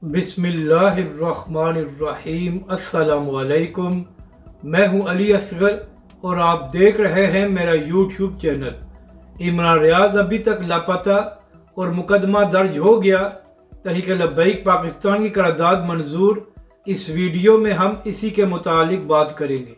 बिस्मिल्लाहिर्रहमानिर्रहीम। अस्सलाम वालेकुम। मैं हूं अली असगर और आप देख रहे हैं मेरा यूट्यूब चैनल। इमरान रियाज अभी तक लापता और मुकदमा दर्ज हो गया। तहरीक लब्बैक पाकिस्तान की करारदाद मंजूर। इस वीडियो में हम इसी के मुतालिक बात करेंगे।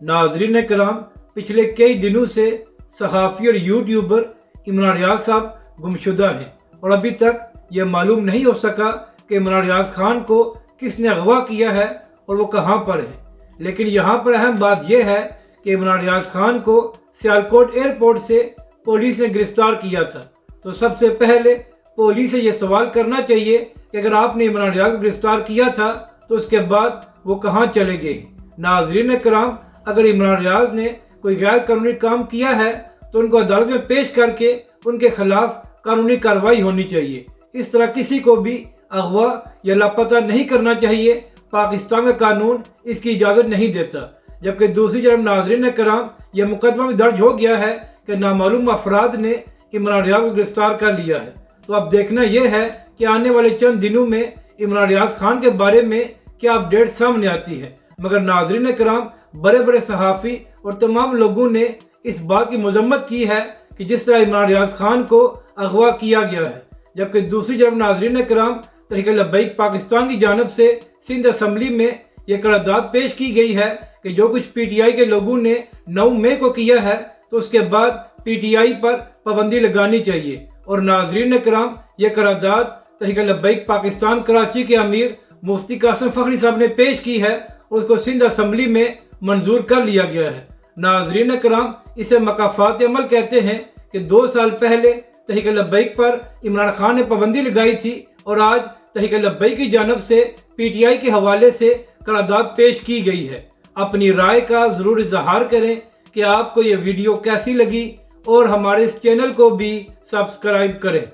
नाज़रीन कराम, पिछले कई दिनों से सहाफ़ी और यूट्यूबर इमरान रियाज साहब गुमशुदा हैं और अभी तक यह मालूम नहीं हो सका कि इमरान रियाज खान को किसने अगवा किया है और वो कहाँ पर है। लेकिन यहाँ पर अहम बात यह है कि इमरान रियाज खान को सियालकोट एयरपोर्ट से पुलिस ने गिरफ्तार किया था। तो सबसे पहले पुलिस से ये सवाल करना चाहिए कि अगर आपने इमरान रियाज को गिरफ्तार किया था तो उसके बाद वो कहाँ चले गए। नाज़रीन कराम, अगर इमरान रियाज ने कोई गैर कानूनी काम किया है तो उनको अदालत में पेश करके उनके खिलाफ कानूनी कार्रवाई होनी चाहिए। इस तरह किसी को भी अगवा या लापता नहीं करना चाहिए। पाकिस्तान का कानून इसकी इजाज़त नहीं देता। जबकि दूसरी तरफ नाज़रीन कराम, यह मुकदमा भी दर्ज हो गया है कि नामालूम अफराद ने इमरान रियाज को गिरफ्तार कर लिया है। तो अब देखना यह है कि आने वाले चंद दिनों में इमरान रियाज खान के बारे में क्या अपडेट सामने आती है। मगर नाज़रीन कराम, बड़े बड़े सहाफ़ी और तमाम लोगों ने इस बात की मजम्मत की है कि जिस तरह इमरान रियाज खान को अगवा किया गया है। जबकि दूसरी तरफ नाज़रीन कराम, तहरीक लब्बैक पाकिस्तान की जानब से सिंध असम्बली में यह करारदाद पेश की गई है कि जो कुछ PTI के लोगों ने 9 मई को किया है तो उसके बाद PTI पर पाबंदी लगानी चाहिए। और नाज़रीन कराम, यह करारदाद तहरीक लब्बैक पाकिस्तान कराची के अमीर मुफ्ती कासिम फखरी साहब ने पेश की है और उसको सिंध असम्बली में मंजूर कर लिया गया है। नाज़रीन कराम, इसे मकाफात अमल कहते हैं कि 2 साल पहले तहरीक लब्बैक पर इमरान खान ने पाबंदी लगाई थी और आज तहरीक लब्बैक की जानब से PTI के हवाले से करारदाद पेश की गई है। अपनी राय का ज़रूर इजहार करें कि आपको ये वीडियो कैसी लगी और हमारे इस चैनल को भी सब्सक्राइब करें।